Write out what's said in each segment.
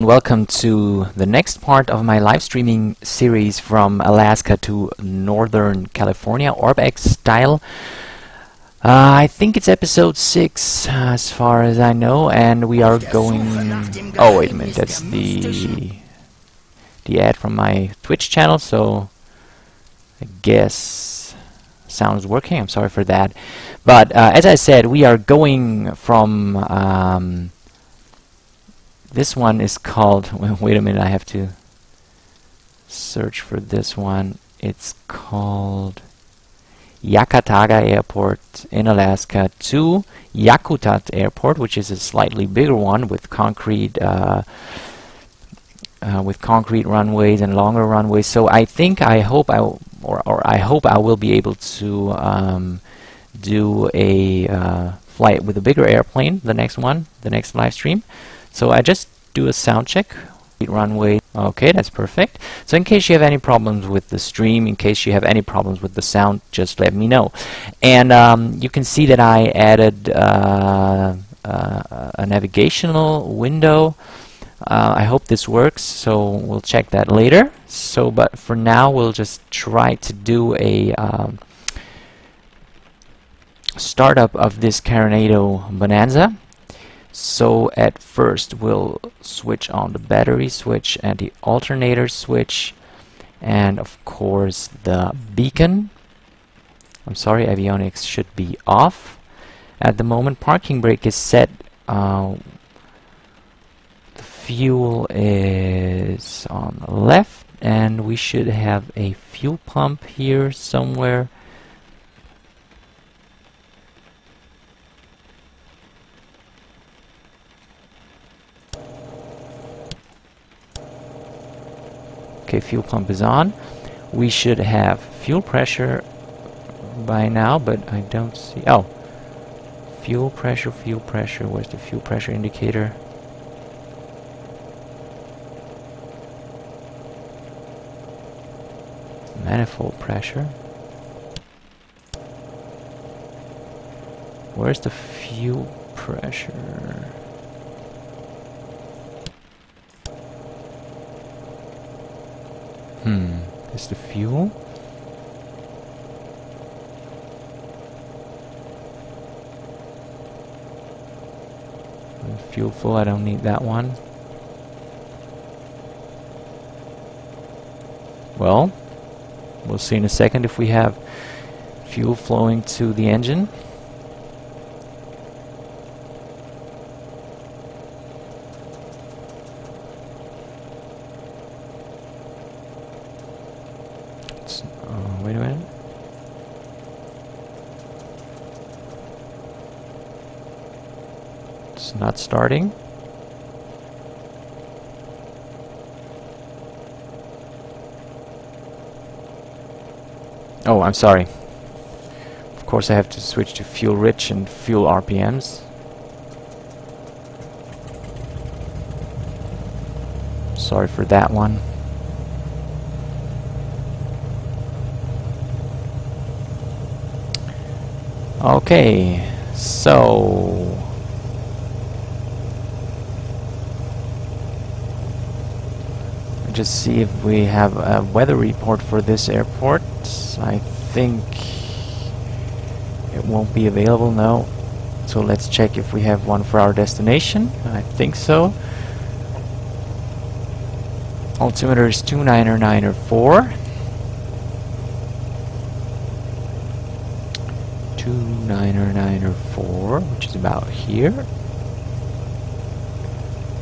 welcome to the next part of my live streaming series from Alaska to Northern California, ORBX style. I think it's episode 6 as far as I know, and we are going... Oh, wait a minute, that's the ad from my Twitch channel, so I guess sound's working. I'm sorry for that. But as I said, we are going from... this one is called... wait a minute, I have to search for this one. It's called Yakataga Airport in Alaska to Yakutat Airport, which is a slightly bigger one with concrete runways and longer runways. So I think I hope I will be able to do a flight with a bigger airplane. The next live stream. So I just do a sound check. Runway. Okay, that's perfect. So in case you have any problems with the stream, in case you have any problems with the sound, just let me know. And you can see that I added a navigational window. I hope this works, so we'll check that later. So, but for now, we'll just try to do a startup of this Carenado Bonanza. So at first we'll switch on the battery switch and the alternator switch, and of course the beacon. I'm sorry, avionics should be off at the moment. Parking brake is set. The fuel is on the left, and we should have a fuel pump here somewhere. Okay, fuel pump is on. We should have fuel pressure by now, but I don't see... Oh! Fuel pressure. Where's the fuel pressure indicator? Manifold pressure. Where's the fuel pressure? Is the fuel? Fuel full, I don't need that one. Well, we'll see in a second if we have fuel flowing to the engine. Wait a minute. It's not starting. Oh, I'm sorry. Of course I have to switch to fuel rich and fuel RPMs. Sorry for that one. Okay, so just see if we have a weather report for this airport. I think it won't be available now, so let's check if we have one for our destination. I think so. Altimeter is 29904. 29904, which is about here.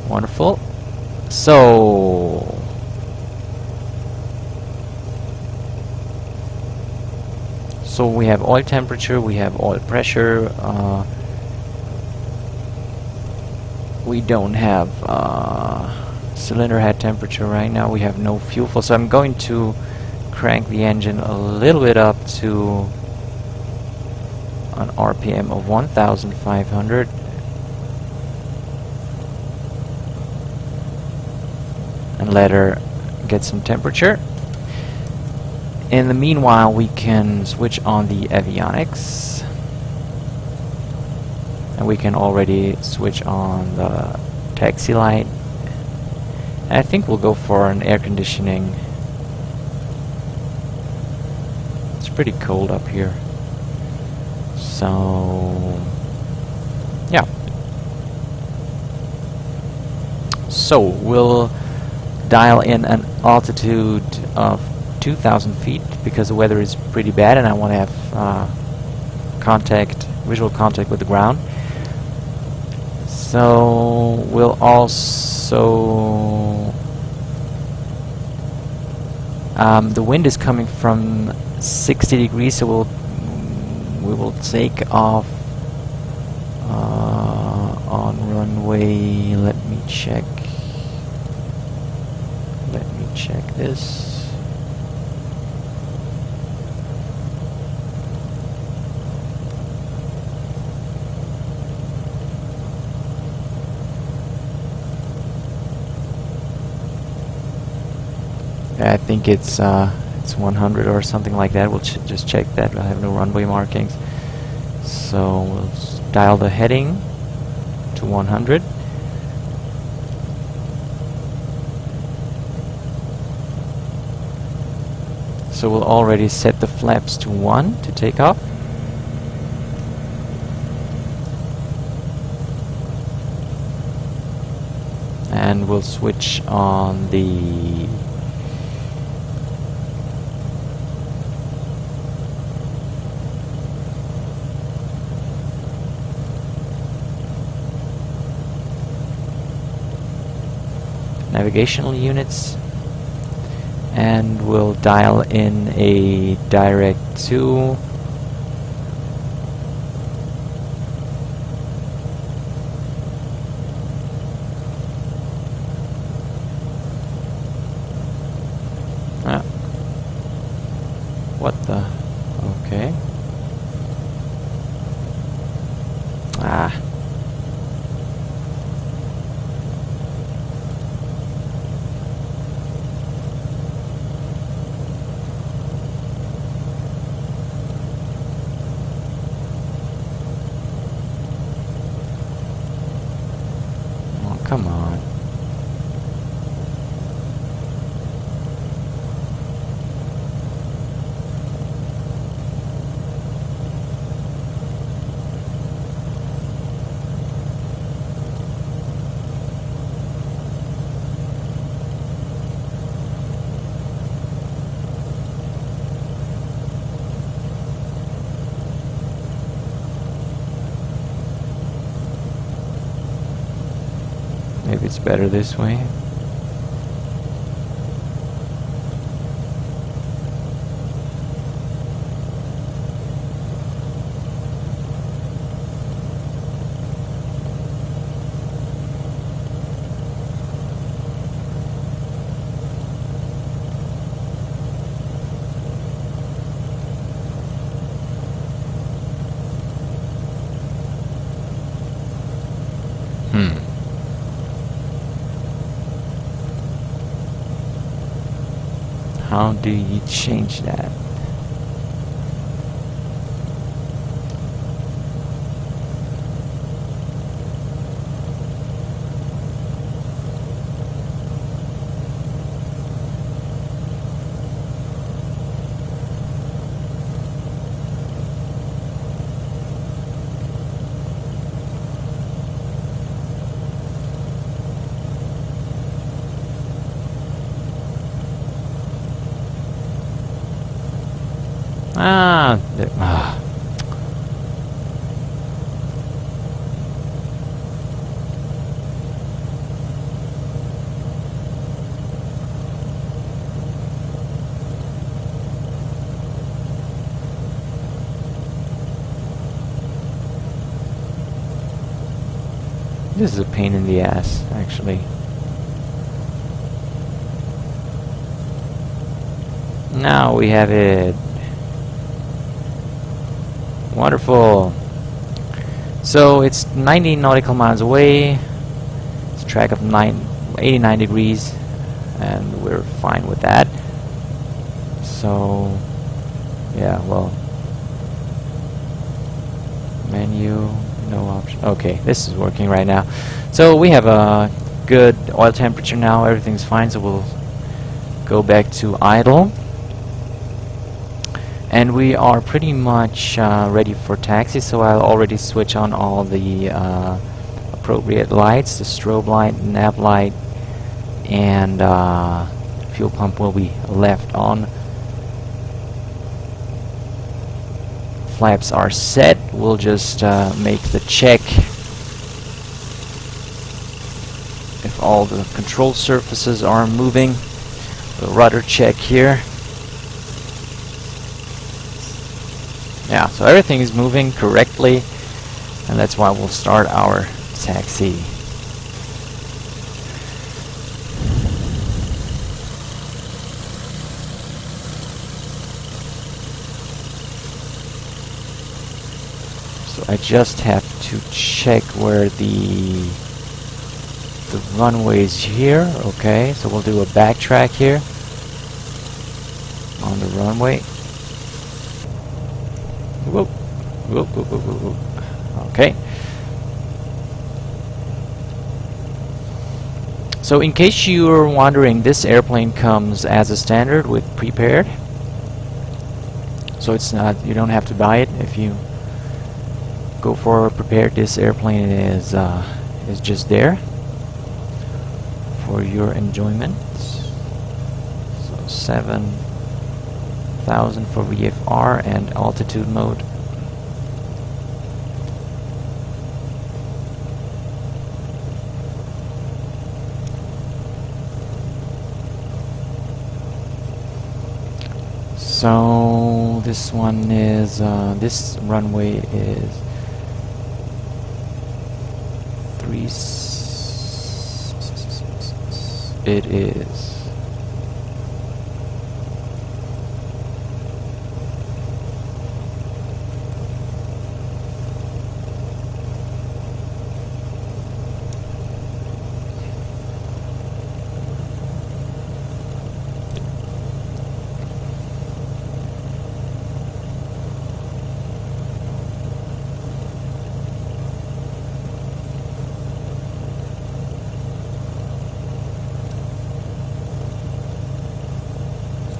Wonderful. So we have oil temperature, we have oil pressure. We don't have cylinder head temperature right now. We have no fuel flow, so I'm going to crank the engine a little bit up to an RPM of 1,500. And let her get some temperature. In the meanwhile, we can switch on the avionics. And we can already switch on the taxi light. I think we'll go for an air conditioning. It's pretty cold up here. So yeah. So we'll dial in an altitude of 2,000 feet because the weather is pretty bad and I want to have visual contact with the ground. So we'll also the wind is coming from 60 degrees, so we will take off on runway. Let me check this. I think it's 100 or something like that. We'll just check that. I have no runway markings, so we'll dial the heading to 100. So we'll already set the flaps to 1 to take off. And we'll switch on the navigational units, and we'll dial in a direct to what the okay come on. Maybe it's better this way. How do you change that? This is a pain in the ass, actually. Now we have it. Wonderful. So it's 90 nautical miles away. It's a track of 89 degrees, and we're fine with that. So, yeah, well, menu, no option. Okay, this is working right now. So we have a good oil temperature now, everything's fine, so we'll go back to idle. And we are pretty much ready for taxi, so I'll already switch on all the appropriate lights, the strobe light, nav light, and fuel pump will be left on. Flaps are set. We'll just make the check if all the control surfaces are moving. The rudder check here. Yeah, so everything is moving correctly, and that's why we'll start our taxi. So I just have to check where the runway is here. Okay, so we'll do a backtrack here on the runway. Whoop, whoop, whoop, whoop, whoop, whoop. Okay. So in case you're wondering, this airplane comes as a standard with prepared. So it's not, you don't have to buy it if you go for prepared. This airplane is just there for your enjoyment. So 7,000 for VFR and altitude mode. So this one is this runway is 3. It is.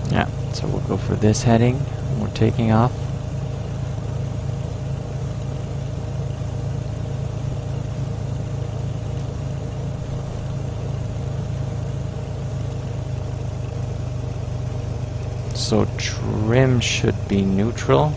Yeah, so we'll go for this heading. We're taking off. So trim should be neutral.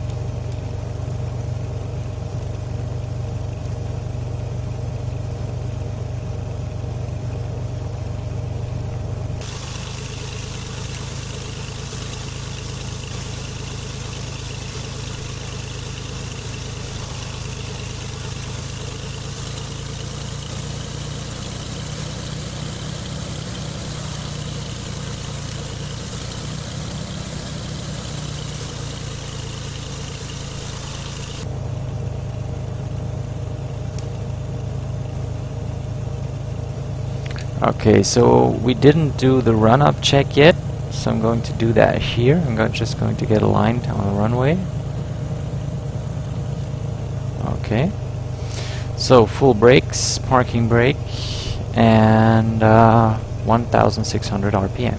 Okay, so we didn't do the run-up check yet, so I'm going to do that here. I'm just going to get aligned on the runway. Okay, so full brakes, parking brake, and 1,600 RPM.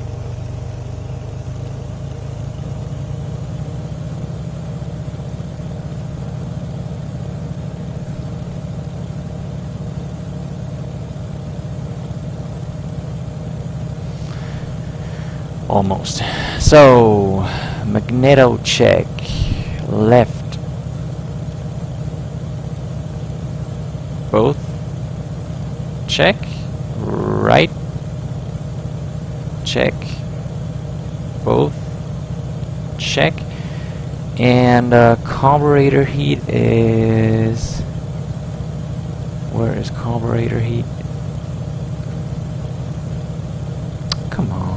Almost. So, magneto check. Left. Both. Check. Right. Check. Both. Check. And carburetor heat is... Where is carburetor heat? Come on.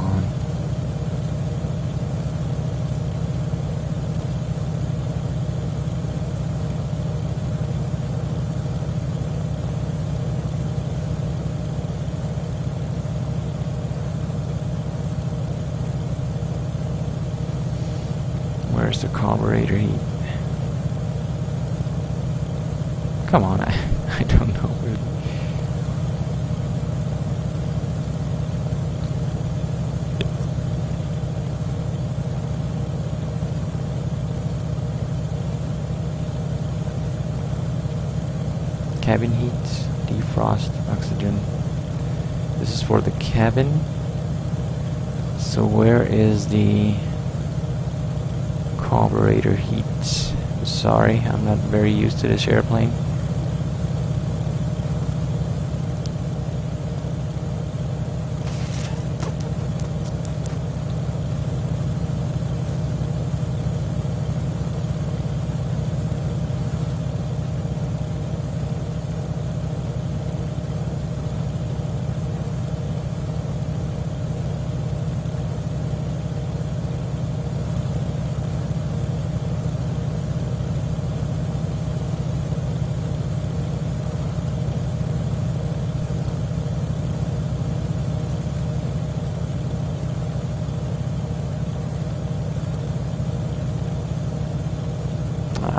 Where's the carburetor heat? Come on, I don't know. cabin heat, defrost, oxygen. This is for the cabin. So where is the carburetor heat? Sorry, I'm not very used to this airplane.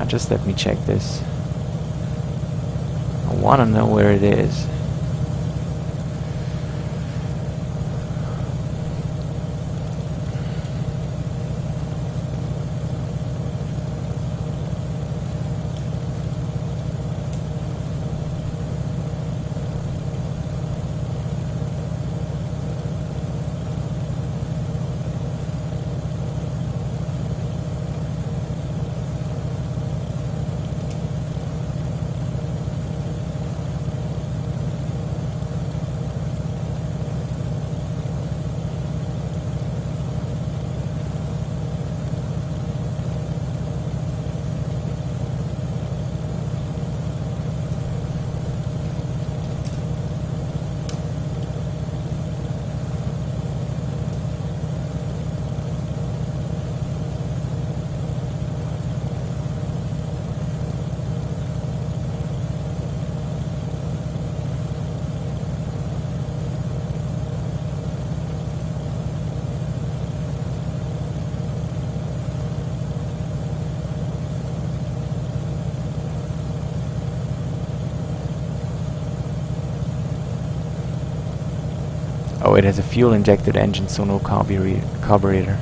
Just let me check this. I want to know where it is. Oh, it has a fuel-injected engine, so no carburetor.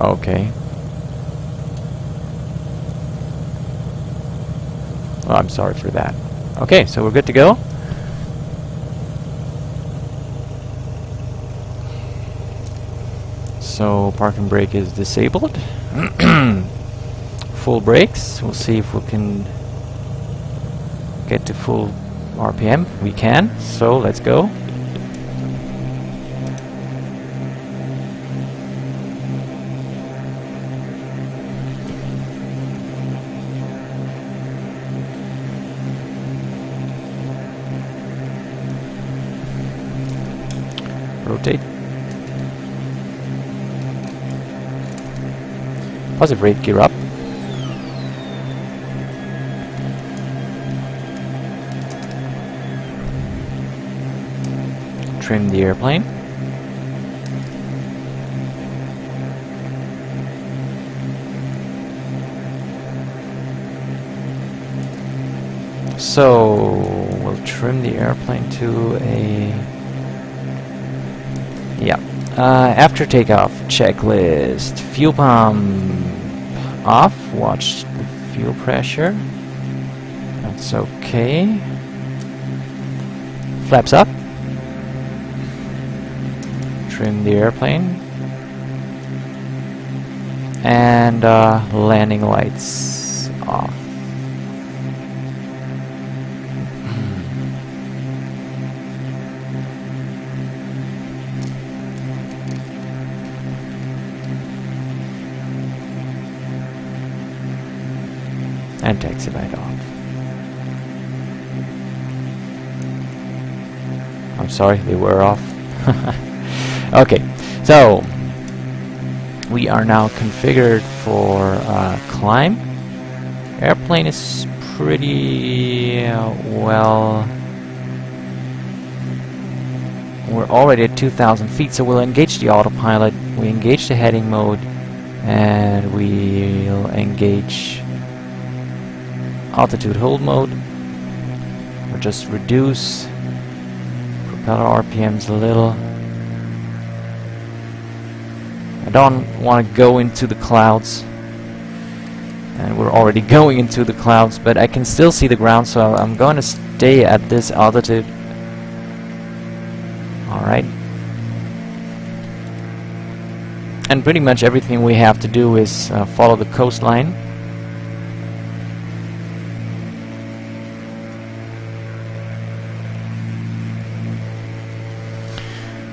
Okay. Well, I'm sorry for that. Okay, so we're good to go. So parking brake is disabled. Full brakes. We'll see if we can get to full RPM. We can. So let's go. Rotate. Positive rate gear up. Trim the airplane. So we'll trim the airplane to a after takeoff checklist. Fuel pump off. Watch the fuel pressure. That's okay. Flaps up. Trim the airplane. And landing lights off. And taxi light off. I'm sorry, they were off. Okay, so we are now configured for climb. Airplane is pretty well. We're already at 2,000 feet, so we'll engage the autopilot. We engage the heading mode, and we'll engage altitude hold mode. We'll just reduce propeller RPMs a little. I don't want to go into the clouds. and we're already going into the clouds, but I can still see the ground, so I'm going to stay at this altitude. Alright. And pretty much everything we have to do is follow the coastline.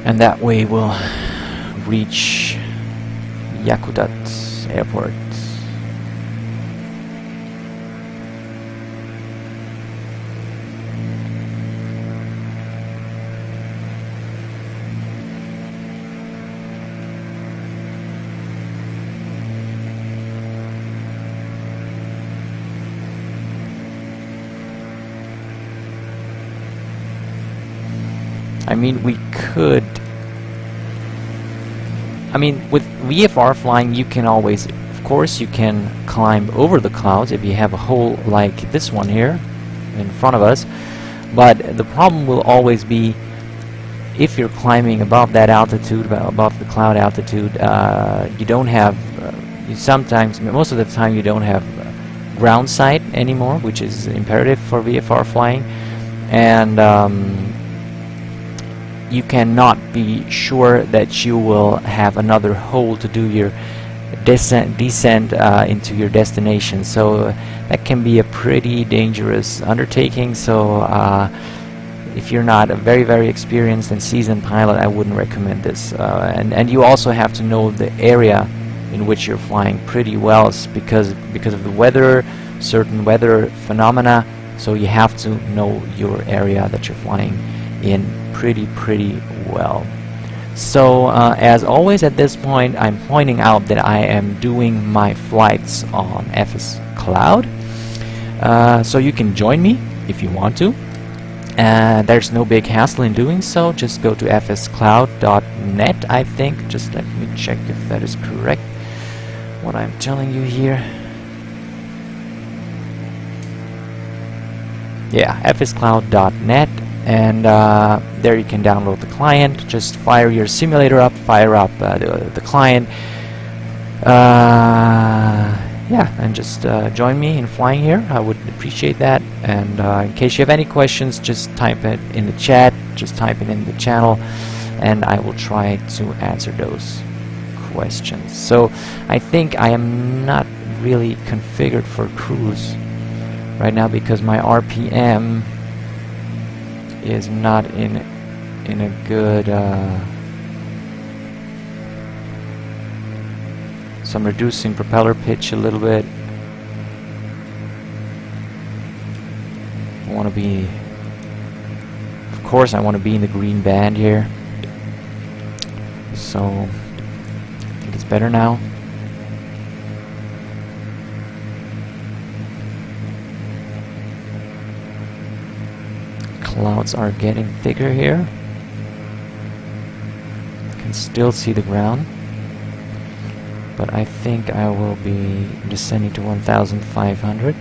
And that way we'll reach Yakutat Airport. I mean, we could... I mean, with VFR flying, you can always... Of course, you can climb over the clouds if you have a hole like this one here in front of us. But the problem will always be if you're climbing above that altitude, above the cloud altitude, you don't have... you sometimes, most of the time, you don't have ground sight anymore, which is imperative for VFR flying. And... you cannot be sure that you will have another hole to do your descent into your destination. So that can be a pretty dangerous undertaking. So if you're not a very experienced and seasoned pilot, I wouldn't recommend this. And you also have to know the area in which you're flying pretty well, because of the weather, certain weather phenomena. So you have to know your area that you're flying in pretty well. So as always at this point, I'm pointing out that I am doing my flights on FS Cloud, so you can join me if you want to. There's no big hassle in doing so. Just go to fscloud.net, I think. Just let me check if that is correct, what I'm telling you here. Yeah, fscloud.net. And there you can download the client. Just fire your simulator up, fire up the client. Yeah, and just join me in flying here. I would appreciate that. And in case you have any questions, just type it in the chat. Just type it in the channel, and I will try to answer those questions. So I think I am not really configured for cruise right now because my RPM is not in a good so I'm reducing propeller pitch a little bit. I want to be, of course I want to be in the green band here, so I think it's better now. Clouds are getting thicker here. Can still see the ground, but I think I will be descending to 1,500.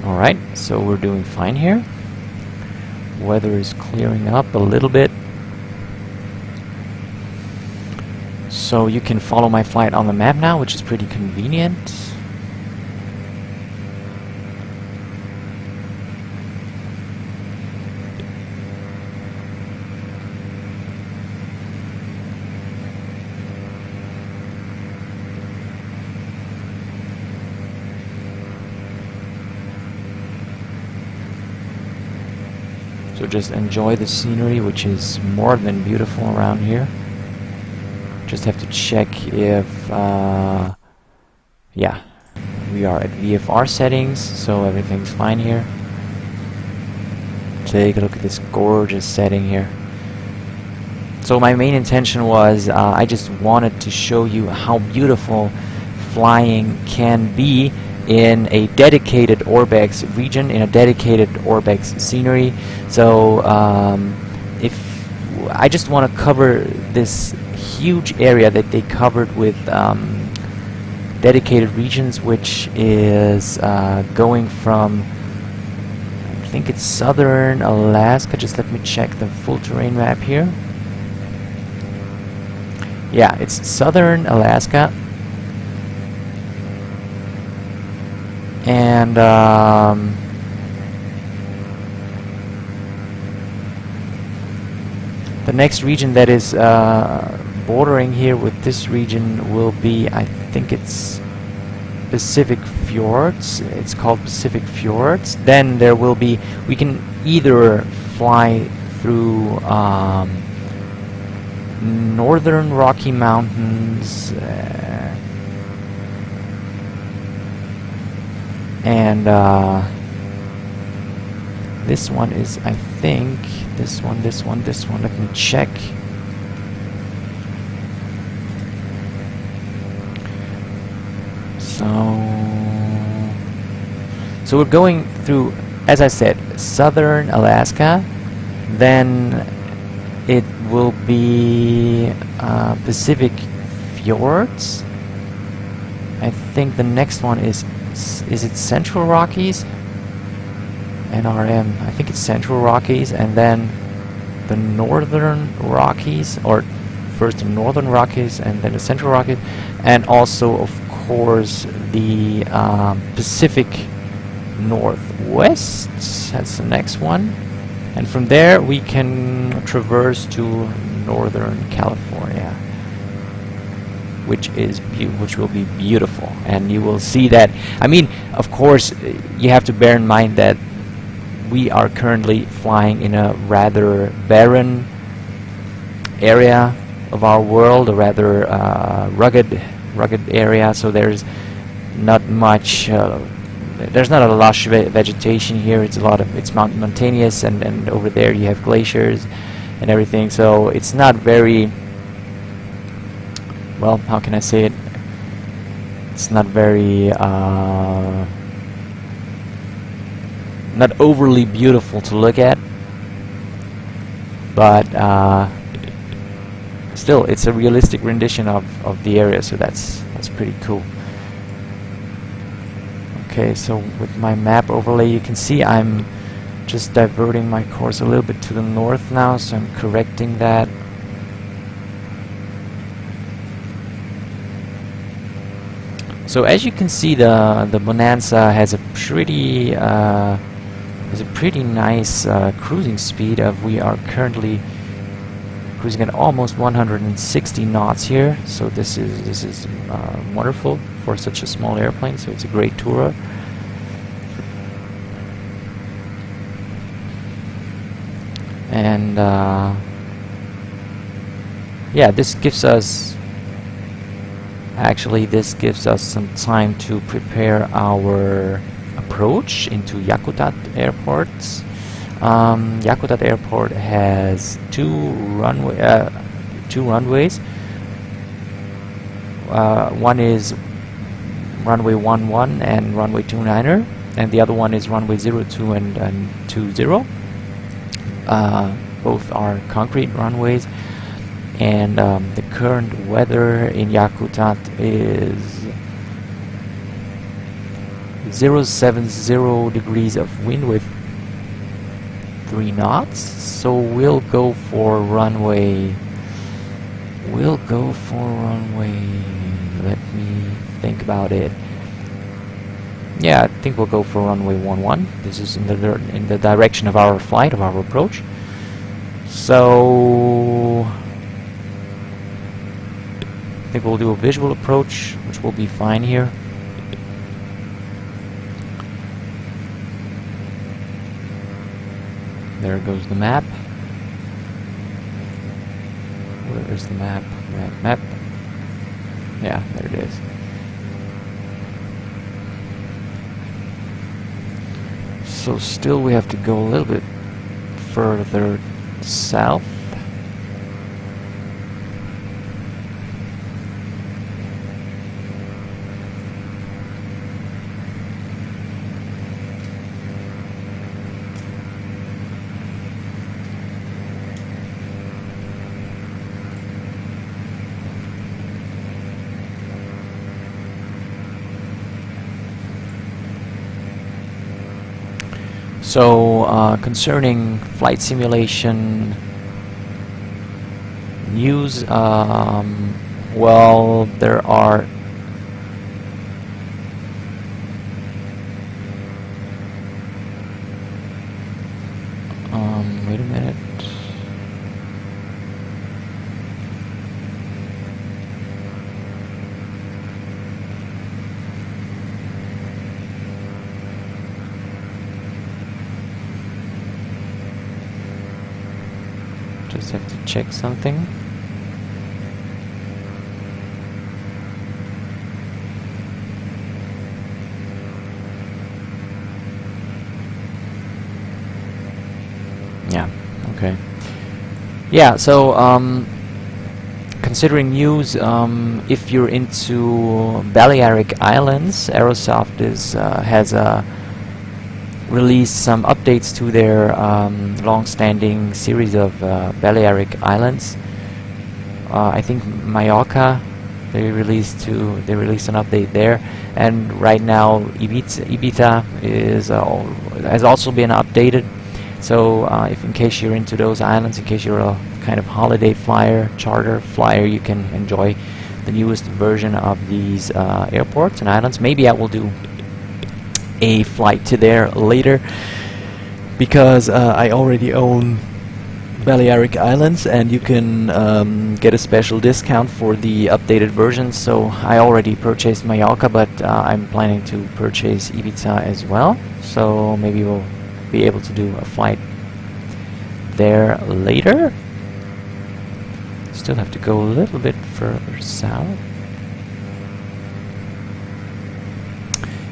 Alright, so we're doing fine here. Weather is clearing up a little bit. So you can follow my flight on the map now, which is pretty convenient. So just enjoy the scenery, which is more than beautiful around here. Just have to check if yeah, we are at VFR settings, so everything's fine here. Take a look at this gorgeous setting here. So my main intention was I just wanted to show you how beautiful flying can be in a dedicated ORBX region, in a dedicated ORBX scenery. So if I just want to cover this huge area that they covered with dedicated regions, which is going from, I think it's southern Alaska. Just let me check the full terrain map here. Yeah, it's southern Alaska, and the next region that is bordering here with this region will be, I think it's Pacific Fjords. It's called Pacific Fjords. Then there will be, we can either fly through northern Rocky Mountains and this one is, I think, this one, let me check. So we're going through, as I said, southern Alaska, then it will be Pacific Fjords. I think the next one is it Central Rockies? NRM, I think it's Central Rockies, and then the Northern Rockies, or first the Northern Rockies and then the Central Rockies, and also of course the Pacific Northwest. That's the next one. And from there we can traverse to Northern California, which will be beautiful. And you will see that, I mean, of course, you have to bear in mind that we are currently flying in a rather barren area of our world, a rather rugged area. So there's not much. There's not a lush vegetation here. It's mountainous, and over there you have glaciers and everything. So it's not very, well, how can I say it? It's not very not overly beautiful to look at, but still, it's a realistic rendition of the area. So that's pretty cool. Okay, so with my map overlay, you can see I'm just diverting my course a little bit to the north now, so I'm correcting that. So as you can see, the Bonanza has a pretty nice cruising speed of, we are currently cruising at almost 160 knots here. So this is wonderful for such a small airplane. So it's a great tourer. And yeah, this gives us some time to prepare our approach into Yakutat Airport. Yakutat Airport has two runways. One is runway 11 and runway 29er, and the other one is runway 02 and 20. Both are concrete runways, and the current weather in Yakutat is 070 degrees of wind with 3 knots. So we'll go for runway. Let me think about it. Yeah, I think we'll go for runway 11. This is in the direction of our flight, of our approach. So I think we'll do a visual approach, which will be fine here. There goes the map. Where is the map? Map. Yeah, there it is. So still we have to go a little bit further south. So concerning flight simulation news, well, there are wait a minute. Just have to check something. Yeah, okay. Yeah, so considering news, if you're into Balearic Islands, Aerosoft has released some updates to their long-standing series of Balearic Islands. I think Mallorca, they released an update there, and right now Ibiza has also been updated. So if in case you're into those islands, in case you're a kind of holiday flyer, charter flyer, you can enjoy the newest version of these airports and islands. Maybe I will do a flight to there later, because I already own Balearic Islands, and you can get a special discount for the updated version. So I already purchased Mallorca, but I'm planning to purchase Ibiza as well. So maybe we'll be able to do a flight there later. Still have to go a little bit further south.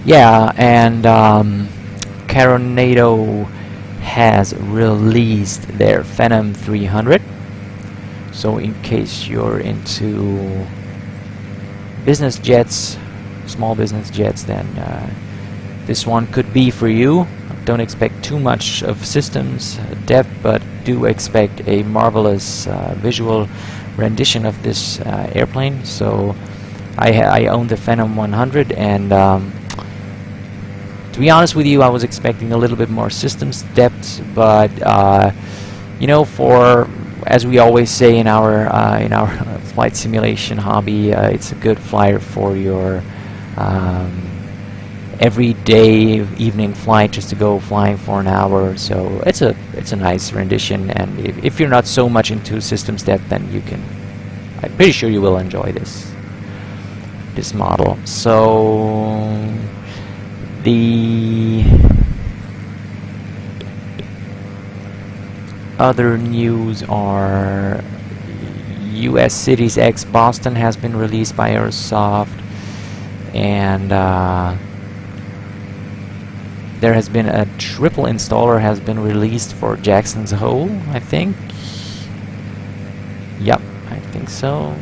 Yeah, and Caronado has released their Phenom 300. So in case you're into business jets, small business jets, then this one could be for you. Don't expect too much of systems depth, but do expect a marvelous visual rendition of this airplane. So I own the Phenom 100, and to be honest with you, I was expecting a little bit more systems depth, but you know, for, as we always say in our flight simulation hobby, it's a good flyer for your everyday evening flight, just to go flying for an hour. So it's a nice rendition, and if you're not so much into systems depth, then you can, I'm pretty sure you will enjoy this model. So the other news are US Cities X Boston has been released by Aerosoft, and there has been a triple installer has been released for Jackson's Hole, I think. Yep, I think so.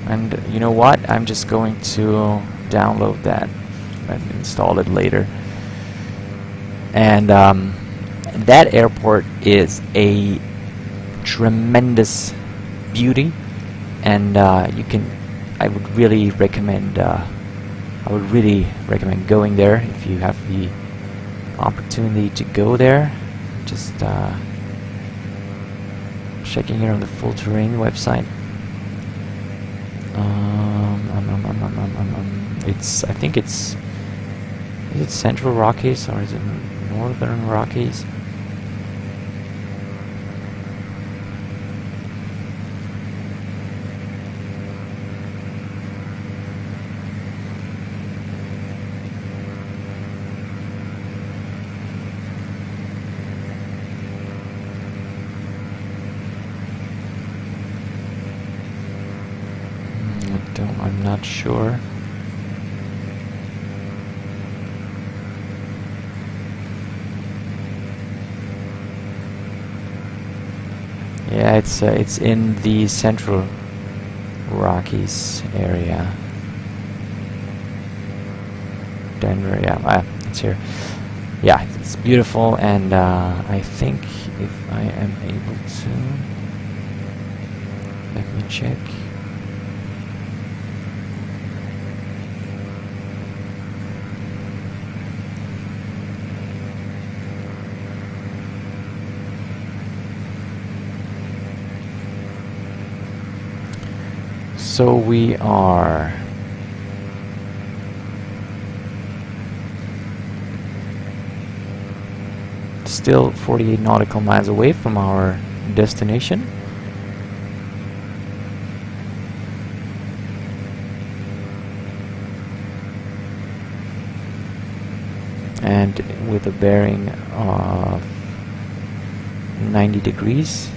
And you know what? I'm just going to download that and install it later. And that airport is a tremendous beauty, and you can. I would really recommend. Going there if you have the opportunity to go there. Just checking here on the Full Terrain website. It's, I think it's, is it Central Rockies or is it Northern Rockies? not sure. Yeah, it's in the central Rockies area. Denver, yeah, it's here. Yeah, it's beautiful, and I think if I am able to, let me check. So we are still 48 nautical miles away from our destination. And with a bearing of 90 degrees.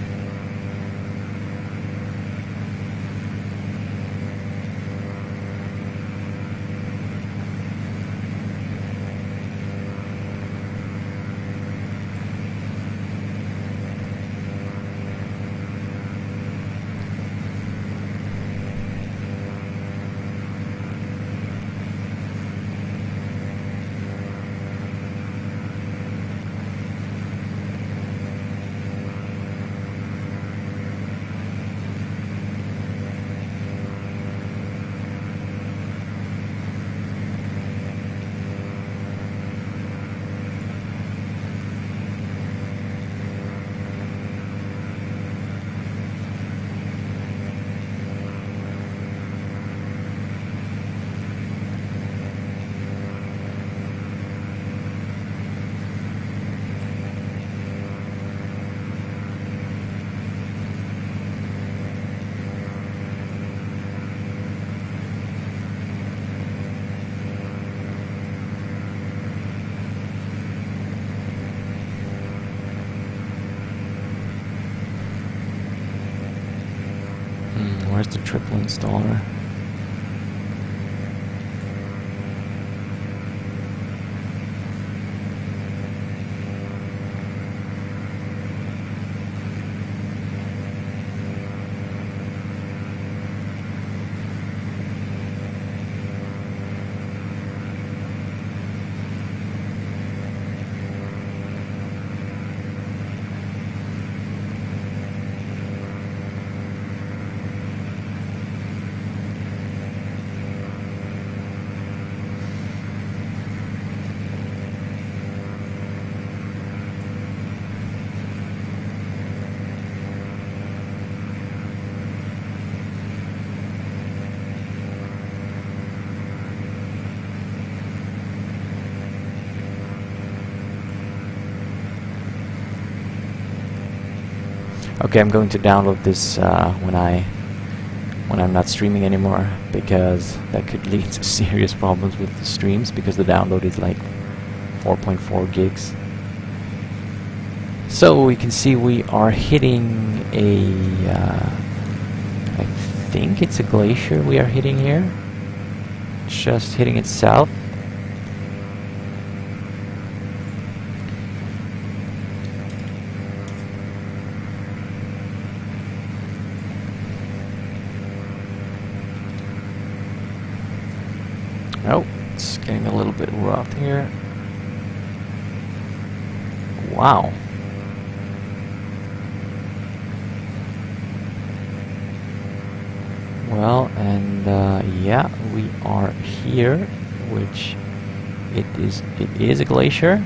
Where's the triple installer? Okay, I'm going to download this when I'm not streaming anymore, because that could lead to serious problems with the streams, because the download is like 4.4 gigs. So we can see we are hitting a I think it's a glacier we are hitting here, just hitting it south. Oh, it's getting a little bit rough here. Wow. Well, and yeah, we are here, which it is a glacier.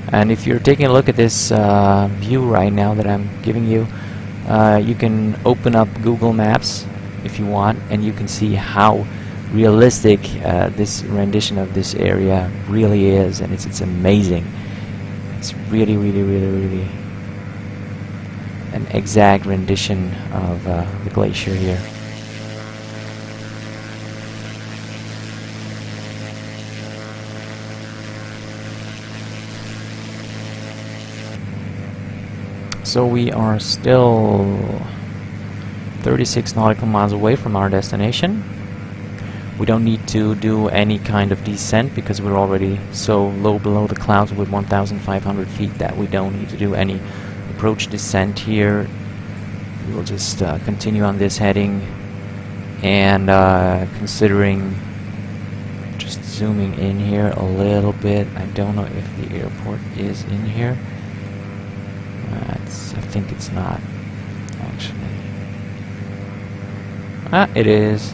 And if you're taking a look at this view right now that I'm giving you, you can open up Google Maps if you want, and you can see how realistic this rendition of this area really is, and it's amazing. It's really an exact rendition of the glacier here. So we are still 36 nautical miles away from our destination. We don't need to do any kind of descent because we're already so low below the clouds with 1,500 feet that we don't need to do any approach descent here. We'll just continue on this heading, and considering just zooming in here a little bit. I don't know if the airport is in here. I think it's not, actually. Ah, it is.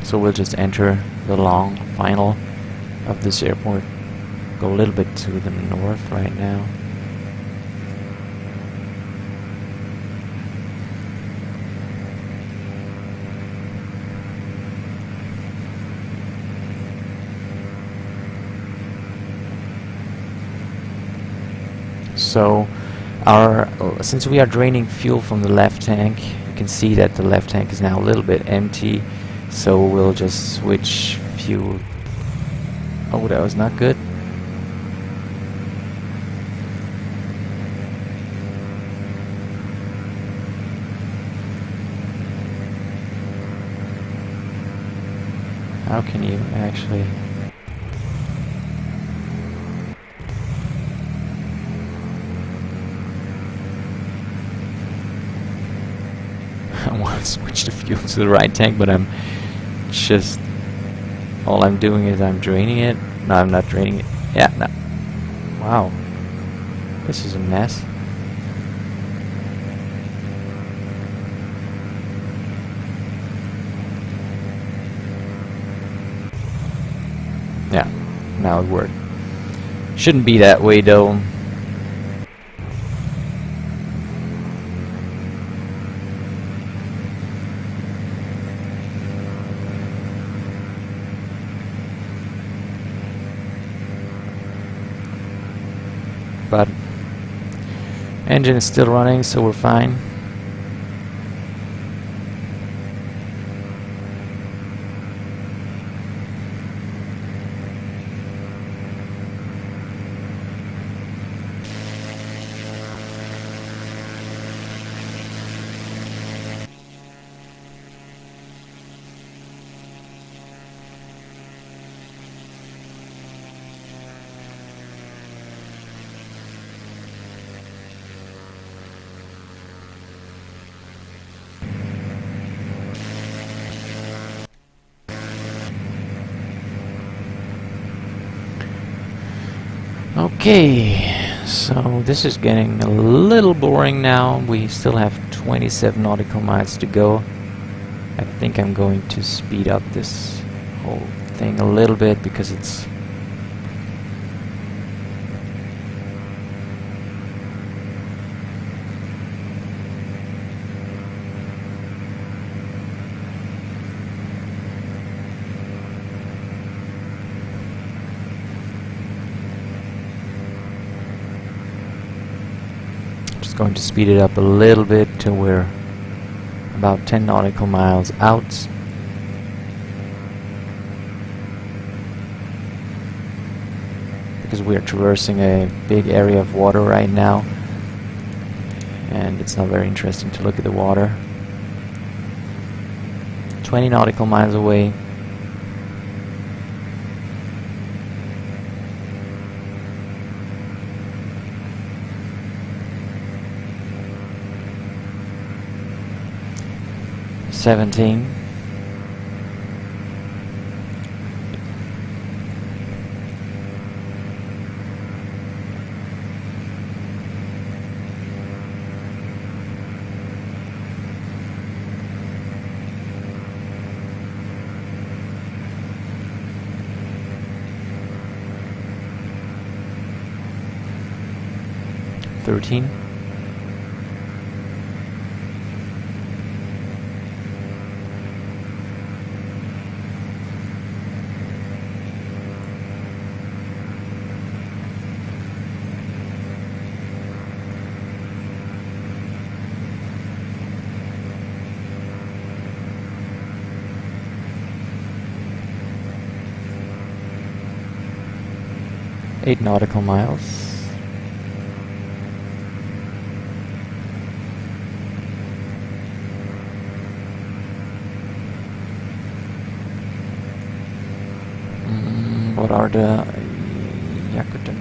So we'll just enter the long final of this airport. Go a little bit to the north right now. So since we are draining fuel from the left tank, you can see that the left tank is now a little bit empty. So we'll just switch fuel. Oh, that was not good. How can you actually... I want to switch the fuel to the right tank, but I'm just... all I'm doing is I'm draining it. No, I'm not draining it. Yeah, no. Wow. This is a mess. Yeah, now it worked. Shouldn't be that way though. But engine is still running, so we're fine. Okay, so this is getting a little boring now. We still have 27 nautical miles to go. I think I'm going to speed up this whole thing a little bit because it's... going to speed it up a little bit till we're about 10 nautical miles out. Because we are traversing a big area of water right now, and it's not very interesting to look at the water. 20 nautical miles away. 13. Eight nautical miles. What are the Yakuten?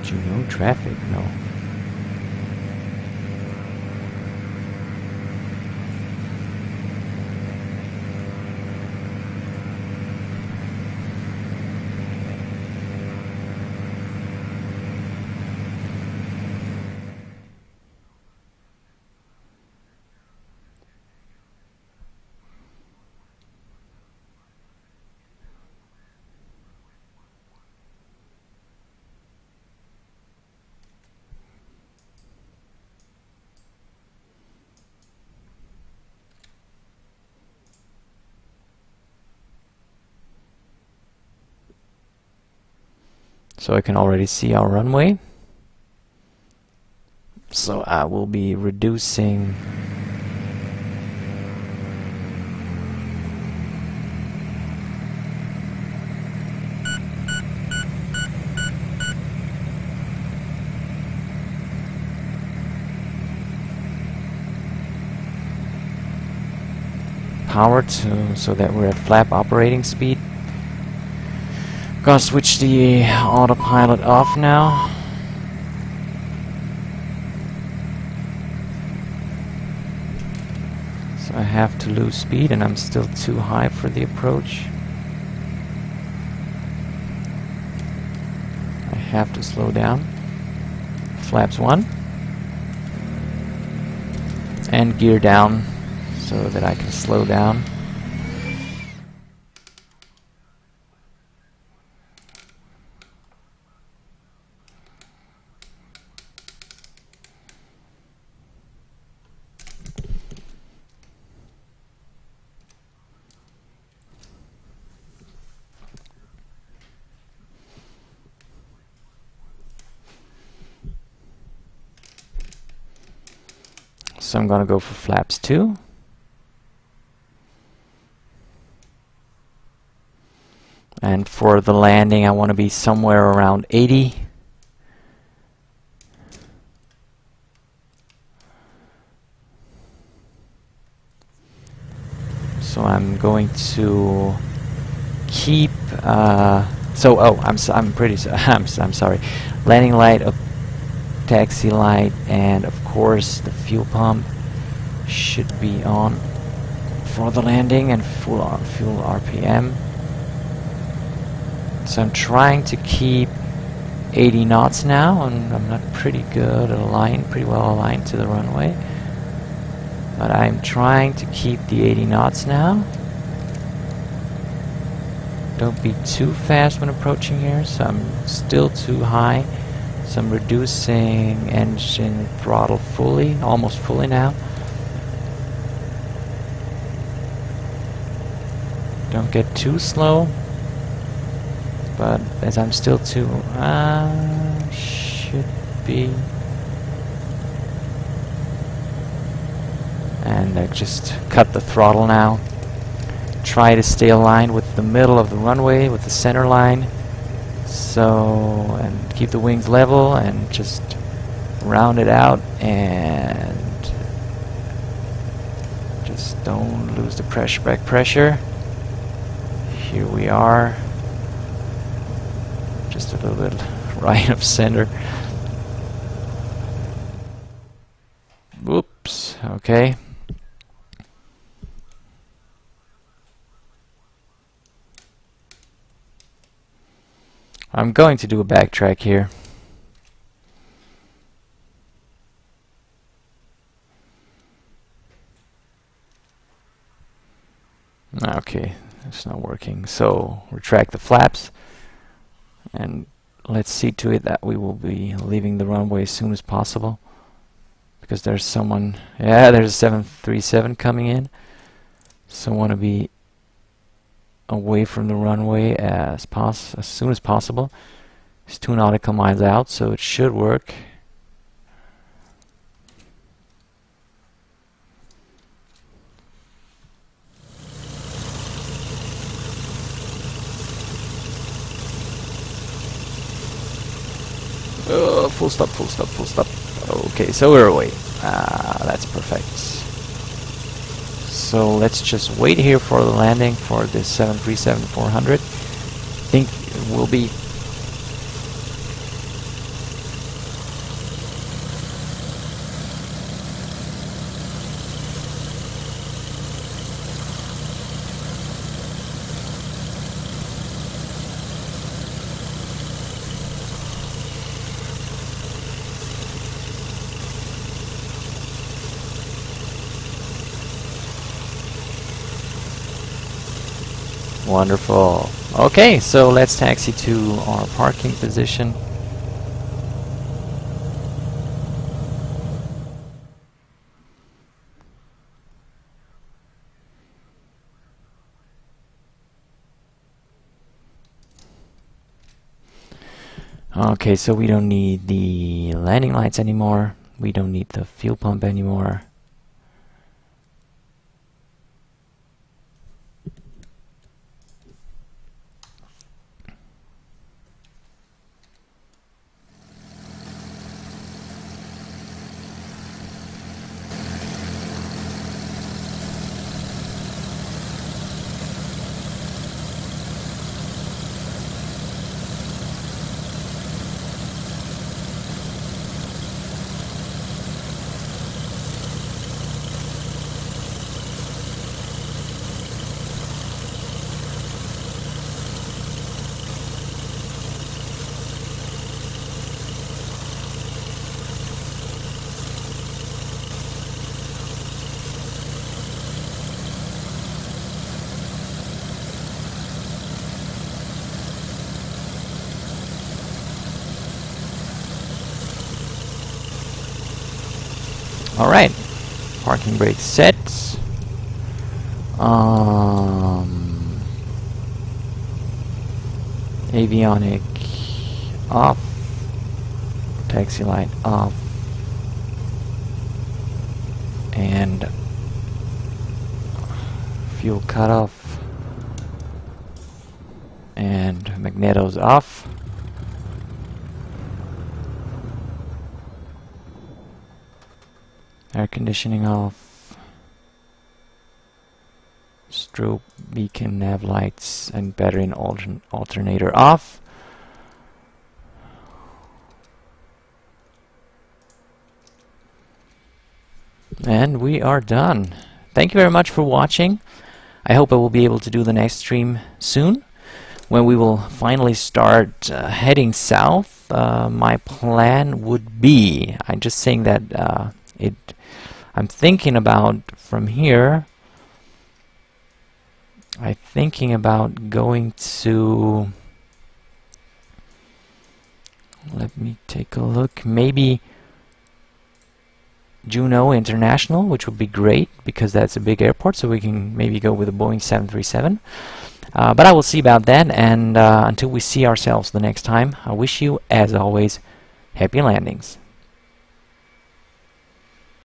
Juno traffic? No. So I can already see our runway. So I will be reducing power to so that we're at flap operating speed. Gonna switch the autopilot off now. So I have to lose speed, and I'm still too high for the approach. I have to slow down. Flaps 1. And gear down so that I can slow down. So I'm gonna go for flaps 2. And for the landing, I want to be somewhere around 80. So I'm going to keep. I'm sorry. Landing light, a taxi light, and of course the fuel pump should be on for the landing, and full RPM. So I'm trying to keep 80 knots now, and I'm not pretty well aligned to the runway. But I'm trying to keep the 80 knots now. Don't be too fast when approaching here, so I'm still too high. So I'm reducing engine throttle fully, almost fully now. Don't get too slow. But as I'm still too, should be. And I just cut the throttle now. Try to stay aligned with the middle of the runway, with the center line. So, and keep the wings level and just round it out, and just don't lose the back pressure. Here we are. Just a little bit right of center. Whoops, okay. I'm going to do a backtrack here. Okay, it's not working. So retract the flaps, and let's see to it that we will be leaving the runway as soon as possible, because there's someone. Yeah, there's a 737 coming in. So I want to be away from the runway as soon as possible. It's 2 nautical miles out, so it should work. Full stop, full stop, full stop. Okay, so we're away. That's perfect. So let's just wait here for the landing for this 737-400. I think it will be wonderful. Okay, so let's taxi to our parking position. Okay, so we don't need the landing lights anymore. We don't need the fuel pump anymore. Alright, parking brake set. Avionic off, taxi light off, and fuel cutoff, and magnetos off. Air conditioning off, strobe, beacon, nav lights, and battery and alternator off. And we are done. Thank you very much for watching. I hope I will be able to do the next stream soon, when we will finally start heading south. My plan would be, I'm just saying that I'm thinking about from here. I'm thinking about going to, let me take a look, maybe Juneau International, which would be great because that's a big airport, so we can maybe go with a Boeing 737. But I will see about that, and until we see ourselves the next time, I wish you, as always, happy landings.